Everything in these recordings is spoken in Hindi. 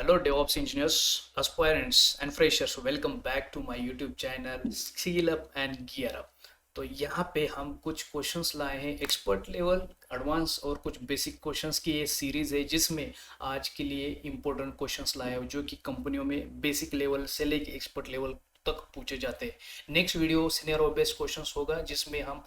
Hello DevOps engineers, aspirants and freshers. Welcome back to my YouTube channel Skill Up and Gear Up. तो यहाँ पे हम कुछ क्वेश्चंस लाए हैं एक्सपर्ट लेवल, एडवांस और कुछ बेसिक क्वेश्चंस की ये सीरीज़ है जिसमें आज के लिए इम्पोर्टेंट क्वेश्चंस लाए हैं जो कि कंपनियों में बेसिक लेवल से लेके एक्सपर्ट लेवल तक पूछे जाते हैं। Next video scenario based questions होगा जिसमें हम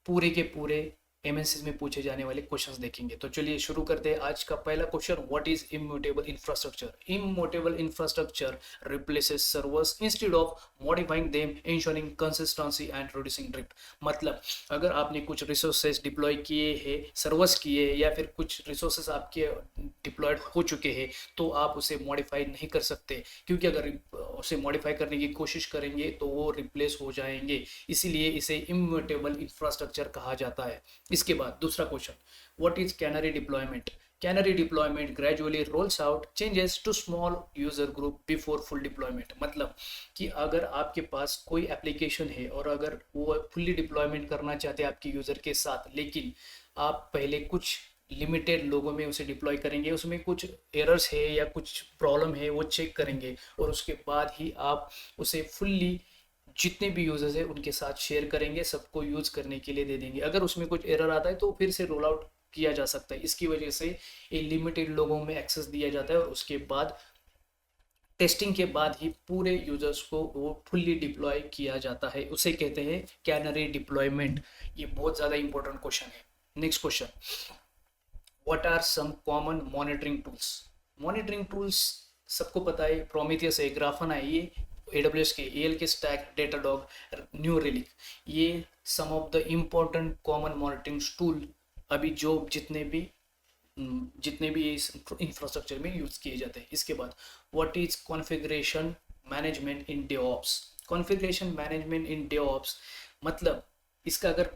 पूरे के पूरे एमएनसीज में पूछे जाने वाले क्वेश्चंस देखेंगे। तो चलिए शुरू करते हैं। आज का पहला question, what is immutable infrastructure? Immutable infrastructure replaces servers instead of modifying them, ensuring consistency and reducing drift. मतलब अगर आपने कुछ रिसोर्सेज डिप्लॉय किए हैं, सर्वर्स किए या फिर कुछ रिसोर्सेज आपके डिप्लॉयड हो चुके हैं तो आप उसे मॉडिफाई नहीं कर सकते, क्योंकि अगर उसे मॉडिफाई करने की कोशिश करेंगे तो वो रिप्लेस हो जाएंगे। इसीलिए इसे इम्यूटेबल इंफ्रास्ट्रक्चर कहा जाता है। इसके बाद दूसरा question, what is canary deployment? Canary deployment gradually rolls out changes to small user group before full deployment. मतलब कि अगर आपके पास कोई एप्लीकेशन है और अगर वो फुल्ली डिप्लॉयमेंट करना चाहते हैं आपके यूजर के साथ, लेकिन आप पहले कुछ लिमिटेड लोगों में उसे डिप्लॉय करेंगे, उसमें कुछ एरर्स है या कुछ प्रॉब्लम है वो चेक करेंगे और उसके बाद ही आप उसे फुल्ली जितने भी यूजर्स है उनके साथ शेयर करेंगे, सबको यूज करने के लिए दे देंगे। अगर उसमें कुछ एरर आता है तो फिर से रोल आउट किया जा सकता है। इसकी वजह से ये लिमिटेड लोगों में एक्सेस दिया जाता है और उसके बाद टेस्टिंग के बाद ही पूरे यूजर्स को वो फुल्ली डिप्लॉय किया जाता है। उसे कहते हैं कैनरी डिप्लॉयमेंट। ये बहुत ज़्यादा इंपॉर्टेंट क्वेश्चन है। Next question, what are some common monitoring tools? Monitoring tools सबको पता है, प्रोमीथियस है, ग्राफन है, ये AWS के AL के स्टैक, डेटाडॉग, न्यू रिलिक, ये some of the important common monitoring tool अभी जो जितने भी इस इंफ्रास्ट्रक्चर में यूज किए जाते हैं। इसके बाद what is configuration management in DevOps? Configuration management in DevOps मतलब इसका अगर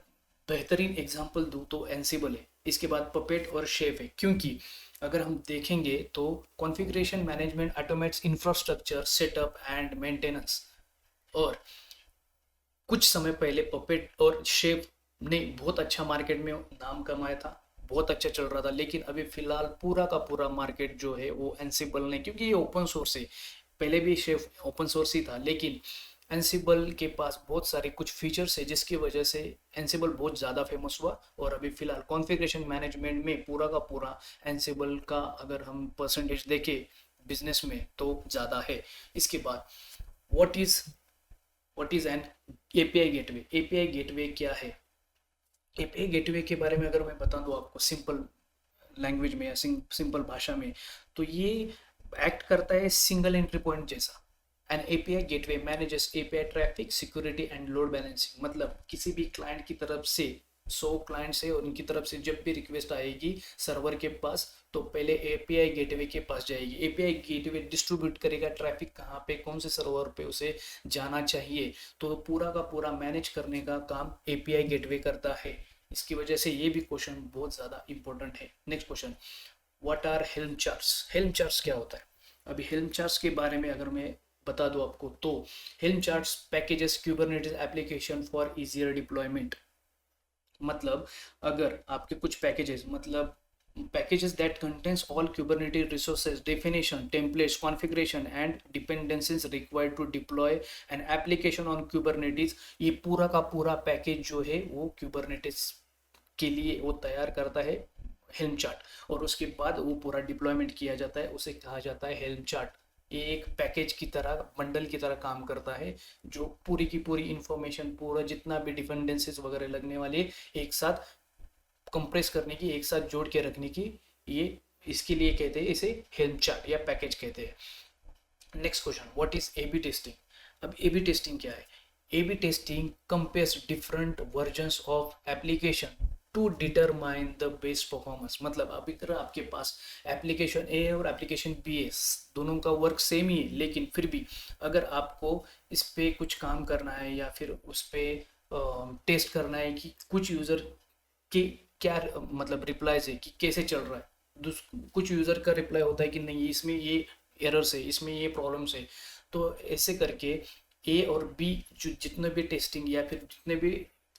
बेहतरीन एग्जांपल दूं तो एंसिबल है, इसके बाद पपेट और शेफ है। क्योंकि अगर हम देखेंगे तो configuration management automates infrastructure setup and maintenance, और कुछ समय पहले पपेट और शेफ ने बहुत अच्छा मार्केट में नाम कमाया था, बहुत अच्छा चल रहा था। लेकिन अभी फिलहाल पूरा का पूरा मार्केट जो है वो एंसिबल ने, क्योंकि ये ओपन सोर्स है, पहले भी शेफ ओपन सोर्स ही था, लेकिन एंसिबल के पास बहुत सारे कुछ फीचर्स है जिसकी वजह से एंसिबल बहुत ज़्यादा फेमस हुआ। और अभी फिलहाल कॉन्फ़िगरेशन मैनेजमेंट में पूरा का पूरा एंसिबल का अगर हम परसेंटेज देखें बिजनेस में तो ज़्यादा है। इसके बाद what is an API gateway? API gateway क्या है? API गेटवे के बारे में अगर मैं बता दूं आपको सिंपल लैंग्वेज में या सिंपल भाषा में, तो ये एक्ट करता है सिंगल एंट्री पॉइंट जैसा। An API gateway manages API traffic, security and load balancing. मतलब किसी भी क्लाइंट की तरफ से 100 क्लाइंट्स है और उनकी तरफ से जब भी रिक्वेस्ट आएगी सर्वर के पास तो पहले API गेटवे के पास जाएगी। API गेटवे डिस्ट्रीब्यूट करेगा ट्रैफिक कहाँ पे, कौन से सर्वर पे उसे जाना चाहिए, तो पूरा का पूरा मैनेज करने का काम API गेटवे करता है। इसकी वजह से ये भी क्वेश्चन बहुत ज़्यादा इंपॉर्टेंट है। Next question, what are Helm charts? Helm charts क्या होता है? अभी हेल्म चार्ट्स के बारे में अगर मैं बता दूं आपको तो helm charts packages Kubernetes application for easier deployment. मतलब अगर आपके कुछ पैकेजेस, मतलब packages that contains all Kubernetes resources, definition, templates, configuration and dependencies required to deploy an application on Kubernetes, ये पूरा का पूरा पैकेज जो है वो Kubernetes के लिए वो तैयार करता है हेल्म चार्ट, और उसके बाद वो पूरा डिप्लॉयमेंट किया जाता है, उसे कहा जाता है हेल्म चार्ट। ये एक पैकेज की तरह, बंडल की तरह काम करता है जो पूरी की पूरी इंफॉर्मेशन, पूरा जितना भी डिपेंडेंसीज वगैरह लगने वाली एक साथ कंप्रेस करने की, एक साथ जोड़ के रखने की, ये इसके लिए कहते हैं, इसे हेल्म चार्ट या पैकेज कहते हैं। Next question, what is A/B testing? अब A/B टेस्टिंग क्या है? A/B testing compares different versions of application to determine the best performance. मतलब अभी अगर आपके पास एप्लीकेशन A और एप्लीकेशन B है, दोनों का वर्क सेम ही है, लेकिन फिर भी अगर आपको इस पे कुछ काम करना है या फिर उस पर टेस्ट करना है कि कुछ यूज़र के क्या मतलब रिप्लाईज है कि कैसे चल रहा है, कुछ यूज़र का रिप्लाई होता है कि नहीं इसमें ये एरर्स है, इसमें ये प्रॉब्लम्स है, तो ऐसे करके A और B जो जितने भी टेस्टिंग या फिर जितने भी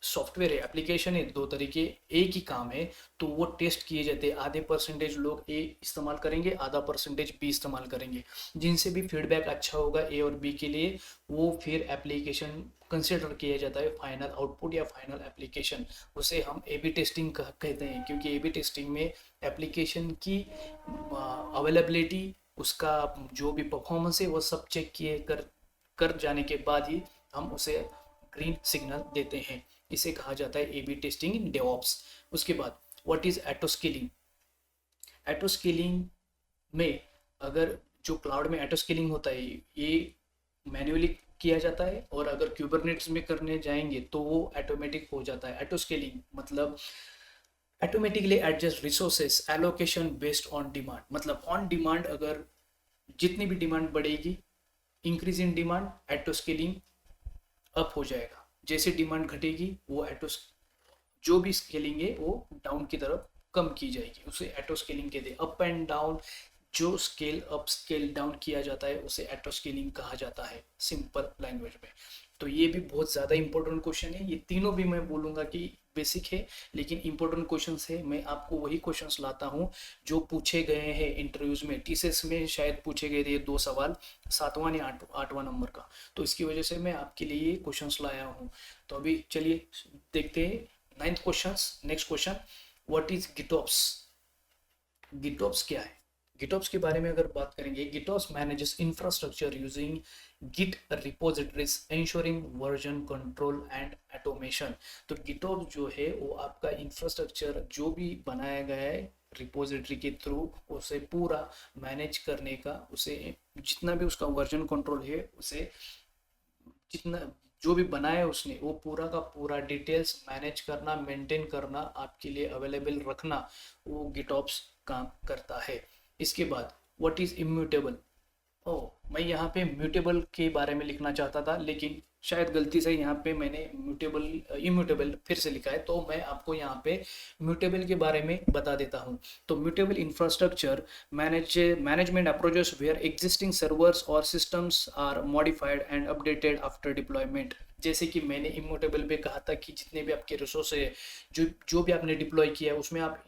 सॉफ्टवेयर है, एप्लीकेशन है, दो तरीके, एक ही काम है, तो वो टेस्ट किए जाते हैं। आधे परसेंटेज लोग ए इस्तेमाल करेंगे, आधा परसेंटेज बी इस्तेमाल करेंगे। जिनसे भी फीडबैक अच्छा होगा ए और बी के लिए, वो फिर एप्लीकेशन कंसिडर किया जाता है फाइनल आउटपुट या फाइनल एप्लीकेशन। उसे हम ए बी टेस्टिंग कहते हैं, क्योंकि ए बी टेस्टिंग में एप्लीकेशन की अवेलेबिलिटी, उसका जो भी परफॉर्मेंस है वो सब चेक किए कर जाने के बाद ही हम उसे ग्रीन सिग्नल देते हैं। इसे कहा जाता है A B testing in DevOps. उसके बाद व्हाट इज एटोस्केलिंग। एटोस्केलिंग में, अगर जो क्लाउड में एटोस्केलिंग होता है ये मैन्युअली किया जाता है, और अगर क्यूबरनेट्स में करने जाएंगे तो वो ऑटोमेटिक हो जाता है। एटोस्केलिंग मतलब automatically adjust resources allocation based on demand. मतलब ऑन डिमांड, अगर जितनी भी डिमांड बढ़ेगी, इंक्रीज इन डिमांड, एटोस्केलिंग अप हो जाएगा। जैसे डिमांड घटेगी वो जो भी स्केलिंग है वो डाउन की तरफ कम की जाएगी, उसे एटो स्केलिंग कहते हैं। अप एंड डाउन जो स्केल अप स्केल डाउन किया जाता है उसे एटो स्केलिंग कहा जाता है सिंपल लैंग्वेज में। तो ये भी बहुत ज़्यादा इंपॉर्टेंट क्वेश्चन है। ये तीनों भी मैं बोलूँगा कि बेसिक है, लेकिन इंपॉर्टेंट क्वेश्चंस है। मैं आपको वही क्वेश्चंस लाता हूँ जो पूछे गए हैं इंटरव्यूज़ में। टीसीएस में शायद पूछे गए थे 2 सवाल, 7वां या 8वां नंबर का, तो इसकी वजह से मैं आपके लिए ये क्वेश्चंस लाया हूँ। तो अभी चलिए देखते हैं 9th question. Next question, what is GitOps. GitOps क्या है। गिटऑप्स के बारे में अगर बात करेंगे, GitOps manages infrastructure using Git repositories ensuring version control and automation. तो गिटऑप्स जो है वो आपका इंफ्रास्ट्रक्चर जो भी बनाया गया है रिपोजिटरी के थ्रू, उसे पूरा मैनेज करने का, उसे जितना भी उसका वर्जन कंट्रोल है, उसे जितना जो भी बनाया उसने वो पूरा का पूरा डिटेल्स मैनेज करना, मेंटेन करना, आपके लिए अवेलेबल रखना, वो गिटऑप्स काम करता है। इसके बाद व्हाट इज इम्यूटेबल। ओह, मैं यहाँ पे म्यूटेबल के बारे में लिखना चाहता था, लेकिन शायद गलती से यहाँ पे मैंने म्यूटेबल इम्यूटेबल फिर से लिखा है, तो मैं आपको यहाँ पे म्यूटेबल के बारे में बता देता हूँ। तो mutable infrastructure management approaches where existing servers और systems are modified and updated after deployment. जैसे कि मैंने इम्यूटेबल पे कहा था कि जितने भी आपके रिसोर्स है, जो जो भी आपने डिप्लॉय किया है, उसमें आप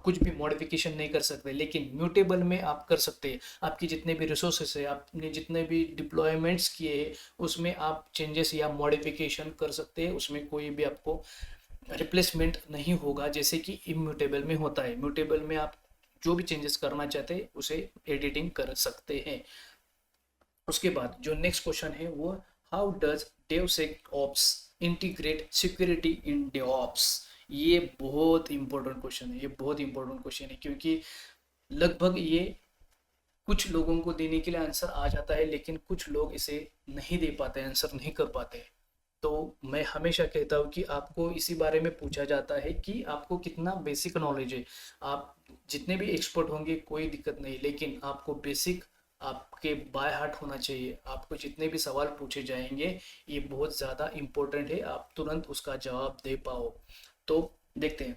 कुछ भी मॉडिफिकेशन नहीं कर सकते, लेकिन म्यूटेबल में आप कर सकते हैं। आपकी जितने भी रिसोर्सेस है, आपने जितने भी डिप्लॉयमेंट्स किए हैं, उसमें आप चेंजेस या मॉडिफिकेशन कर सकते हैं, उसमें कोई भी आपको रिप्लेसमेंट नहीं होगा, जैसे कि इम्यूटेबल में होता है। म्यूटेबल में आप जो भी चेंजेस करना चाहते हैं उसे एडिटिंग कर सकते हैं। उसके बाद जो नेक्स्ट क्वेश्चन है वो, how does DevSecOps integrate security in DevOps। ये बहुत इंपॉर्टेंट क्वेश्चन है, ये बहुत इंपॉर्टेंट क्वेश्चन है, क्योंकि लगभग ये कुछ लोगों को देने के लिए आंसर आ जाता है, लेकिन कुछ लोग इसे नहीं दे पाते, आंसर नहीं कर पाते। तो मैं हमेशा कहता हूँ कि आपको इसी बारे में पूछा जाता है कि आपको कितना बेसिक नॉलेज है। आप जितने भी एक्सपर्ट होंगे कोई दिक्कत नहीं, लेकिन आपको बेसिक आपके बाय हार्ट होना चाहिए। आपको जितने भी सवाल पूछे जाएंगे ये बहुत ज़्यादा इम्पोर्टेंट है, आप तुरंत उसका जवाब दे पाओ। तो देखते हैं,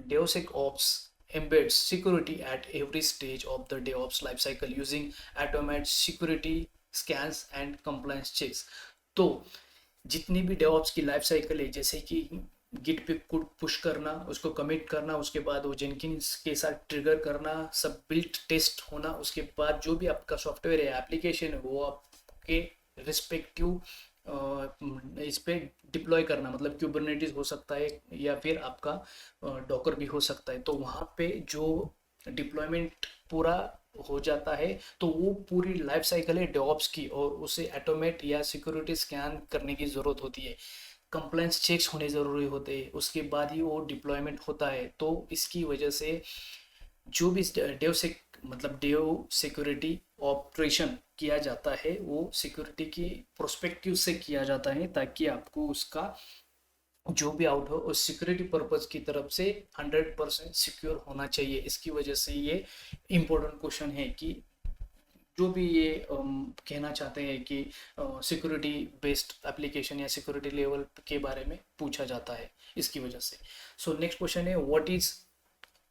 DevSecOps embeds security at every stage of the DevOps lifecycle using automated security scans and compliance checks। तो जितनी भी DevOps की लाइफ साइकिल है, जैसे कि गिट पे कोड पुश करना, उसको कमिट करना, उसके बाद वो जेनकिंस के साथ ट्रिगर करना, सब बिल्ट टेस्ट होना, उसके बाद जो भी आपका सॉफ्टवेयर है, एप्लीकेशन है, वो आपके रिस्पेक्टिव इस पे डिप्लॉय करना, मतलब क्यूबरनेटिस हो सकता है या फिर आपका डॉकर भी हो सकता है। तो वहाँ पे जो डिप्लॉयमेंट पूरा हो जाता है, तो वो पूरी लाइफ साइकिल है डेवऑप्स की, और उसे ऑटोमेट या सिक्योरिटी स्कैन करने की ज़रूरत होती है। कंप्लायंस चेक्स होने ज़रूरी होते हैं, उसके बाद ही वो डिप्लॉयमेंट होता है। तो इसकी वजह से जो भी डेव से मतलब डेव सिक्योरिटी ऑपरेशन किया जाता है, वो सिक्योरिटी की प्रोस्पेक्टिव से किया जाता है, ताकि आपको उसका जो भी आउट हो उस सिक्योरिटी पर्पज की तरफ से 100% सिक्योर होना चाहिए। इसकी वजह से ये इम्पोर्टेंट क्वेश्चन है कि जो भी ये कहना चाहते हैं कि सिक्योरिटी बेस्ड एप्लीकेशन या सिक्योरिटी लेवल के बारे में पूछा जाता है, इसकी वजह से। सो नेक्स्ट क्वेश्चन है,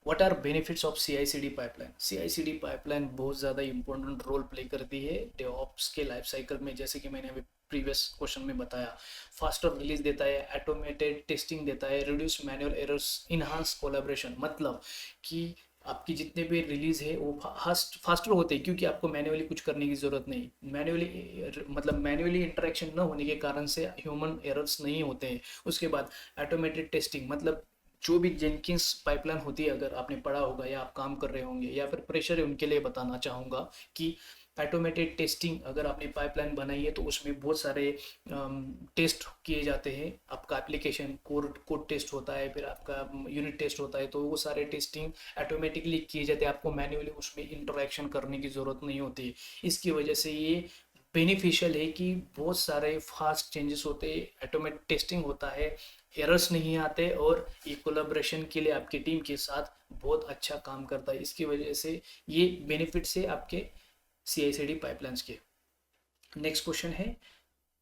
what are benefits of CI/CD pipeline. CI/CD pipeline बहुत ज़्यादा इंपॉर्टेंट रोल प्ले करती है डेवऑप्स के लाइफ साइकिल में। जैसे कि मैंने अभी प्रीवियस क्वेश्चन में बताया। फास्टर रिलीज देता है, ऑटोमेटेड टेस्टिंग देता है, reduce manual errors, enhance collaboration, मतलब कि आपकी जितने भी रिलीज है वो फास्टर होते हैं क्योंकि आपको मैन्युअली कुछ करने की जरूरत नहीं, मैन्युअली मतलब मैन्युअली इंटरेक्शन न होने के कारण से ह्यूमन एरर्स नहीं होते हैं। उसके बाद ऑटोमेटेड टेस्टिंग, मतलब जो भी जेनकिंस पाइपलाइन होती है, अगर आपने पढ़ा होगा या आप काम कर रहे होंगे या फिर प्रेशर है उनके लिए बताना चाहूँगा कि ऑटोमेटेड टेस्टिंग अगर आपने पाइपलाइन बनाई है तो उसमें बहुत सारे टेस्ट किए जाते हैं। आपका एप्लीकेशन कोड टेस्ट होता है, फिर आपका यूनिट टेस्ट होता है, तो वो सारे टेस्टिंग ऑटोमेटिकली किए जाते हैं, आपको मैन्युअली उसमें इंटरेक्शन करने की ज़रूरत नहीं होती। इसकी वजह से ये बेनिफिशियल है कि बहुत सारे फास्ट चेंजेस होते हैं, ऑटोमेटिक टेस्टिंग होता है, एरर्स नहीं आते, और ये कोलैबोरेशन के लिए आपकी टीम के साथ बहुत अच्छा काम करता है। इसकी वजह से ये बेनिफिट्स है आपके CI/CD पाइपलाइंस के। नेक्स्ट क्वेश्चन है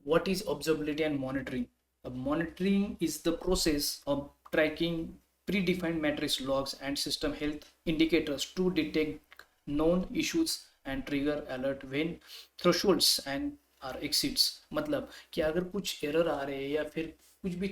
what is observability and monitoring. अब monitoring is the process of tracking predefined metrics, logs and system health indicators to detect known issues and trigger alert when thresholds and are exceeds। मतलब कि अगर कुछ एरर आ रहे हैं या फिर कुछ भी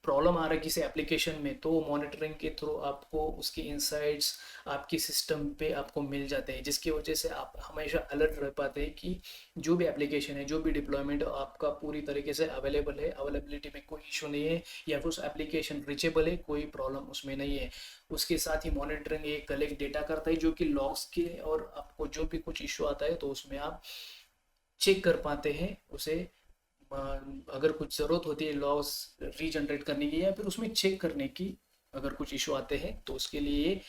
प्रॉब्लम आ रहा है किसी एप्लीकेशन में, तो मॉनिटरिंग के थ्रू आपको उसकी इंसाइट्स आपके सिस्टम पे आपको मिल जाते हैं, जिसकी वजह से आप हमेशा अलर्ट रह पाते हैं कि जो भी एप्लीकेशन है, जो भी डिप्लॉयमेंट आपका पूरी तरीके से अवेलेबल है, अवेलेबिलिटी में कोई इशू नहीं है, या फिर उस एप्लीकेशन रीचेबल है, कोई प्रॉब्लम उसमें नहीं है। उसके साथ ही मॉनिटरिंग एक कलेक्ट डेटा करता है जो कि लॉग्स के, और आपको जो भी कुछ इशू आता है तो उसमें आप चेक कर पाते हैं उसे। अगर कुछ ज़रूरत होती है लॉस रीजनरेट करने की या फिर उसमें चेक करने की, अगर कुछ इशू आते हैं तो उसके लिए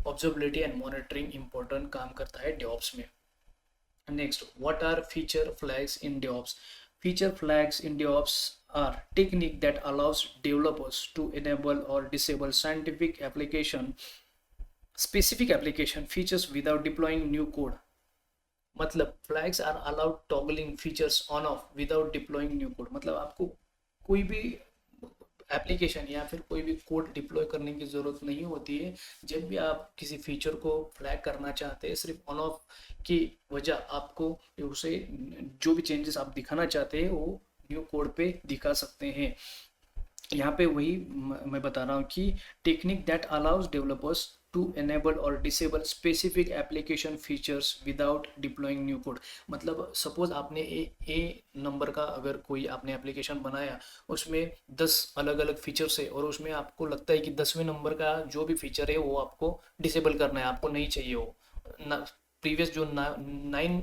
ऑब्जर्वेबिलिटी एंड मॉनिटरिंग इंपॉर्टेंट काम करता है डेवऑप्स में। Next, what are feature flags in DevOps. Feature flags in DevOps are technique that allows developers to enable or disable specific application features without deploying new code। मतलब flags are allowed toggling features on off without deploying new code, मतलब आपको कोई भी एप्लीकेशन या फिर कोई भी कोड डिप्लॉय करने की ज़रूरत नहीं होती है। जब भी आप किसी फीचर को फ्लैग करना चाहते हैं, सिर्फ ऑन ऑफ की वजह आपको उसे जो भी चेंजेस आप दिखाना चाहते हैं वो न्यू कोड पे दिखा सकते हैं। यहाँ पे वही मैं बता रहा हूँ कि technique that allows developers to enable और disable specific application features without deploying new code. मतलब सपोज आपने ए नंबर का अगर कोई आपने एप्लीकेशन बनाया, उसमें 10 अलग अलग फीचर्स है, और उसमें आपको लगता है कि 10वें नंबर का जो भी फीचर है वो आपको डिसेबल करना है, आपको नहीं चाहिए वो, प्रीवियस जो 9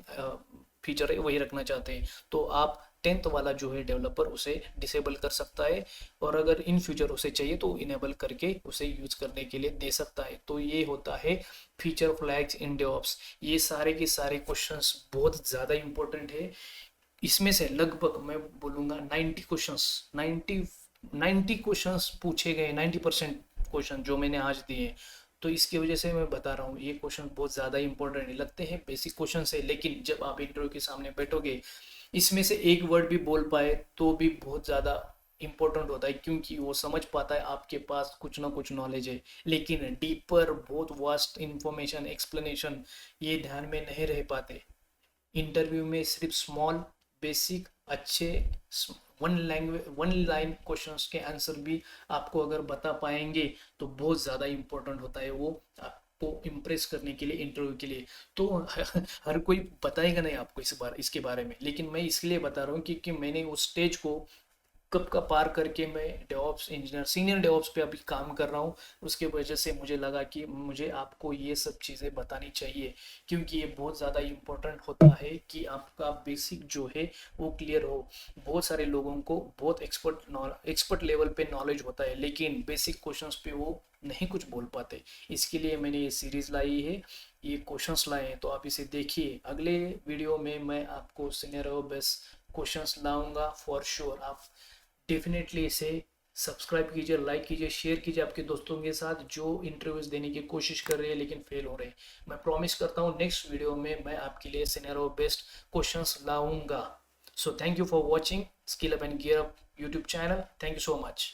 फीचर है वही रखना चाहते हैं, तो आप 10th वाला जो है डेवलपर उसे डिसेबल कर सकता है, और अगर इन फ्यूचर उसे चाहिए तो इनेबल करके उसे यूज करने के लिए दे सकता है। तो ये होता है फीचर फ्लैग्स इन डेवऑप्स। ये सारे के सारे क्वेश्चंस बहुत ज़्यादा इंपॉर्टेंट है। इसमें से लगभग मैं बोलूँगा 90 क्वेश्चंस पूछे गए, 90% क्वेश्चन जो मैंने आज दिए। तो इसकी वजह से मैं बता रहा हूँ ये क्वेश्चन बहुत ज़्यादा इंपॉर्टेंट है। लगते हैं बेसिक क्वेश्चन है, लेकिन जब आप इंटरव्यू के सामने बैठोगे, इसमें से एक वर्ड भी बोल पाए तो भी बहुत ज़्यादा इंपॉर्टेंट होता है, क्योंकि वो समझ पाता है आपके पास कुछ ना कुछ नॉलेज है। लेकिन डीपर बहुत वास्ट इंफॉर्मेशन, एक्सप्लेनेशन ये ध्यान में नहीं रह पाते। इंटरव्यू में सिर्फ स्मॉल बेसिक अच्छे वन लाइन क्वेश्चंस के आंसर भी आपको अगर बता पाएंगे तो बहुत ज़्यादा इंपॉर्टेंट होता है वो आपको इम्प्रेस करने के लिए, इंटरव्यू के लिए। तो हर कोई बताएगा नहीं आपको इसके बारे में, लेकिन मैं इसलिए बता रहा हूँ क्योंकि मैंने उस स्टेज को कब का पार करके मैं डेवऑप्स इंजीनियर, सीनियर डेवऑप्स पे अभी काम कर रहा हूँ। उसके वजह से मुझे लगा कि मुझे आपको ये सब चीज़ें बतानी चाहिए, क्योंकि ये बहुत ज़्यादा इम्पोर्टेंट होता है कि आपका बेसिक जो है वो क्लियर हो। बहुत सारे लोगों को बहुत एक्सपर्ट लेवल पे नॉलेज होता है, लेकिन बेसिक क्वेश्चंस पे वो नहीं कुछ बोल पाते। इसके लिए मैंने ये सीरीज़ लाई है, ये क्वेश्चंस लाए हैं, तो आप इसे देखिए। अगले वीडियो में मैं आपको सिनेरियो बेस्ड क्वेश्चंस लाऊंगा फॉर श्योर। आप डेफिनेटली इसे सब्सक्राइब कीजिए, लाइक कीजिए, शेयर कीजिए आपके दोस्तों के साथ जो इंटरव्यूज देने की कोशिश कर रहे हैं लेकिन फेल हो रहे हैं। मैं प्रॉमिस करता हूँ नेक्स्ट वीडियो में मैं आपके लिए सिनेरियो बेस्ड क्वेश्चंस लाऊंगा। So thank you for watching skill up and gear up YouTube channel. Thank you so much.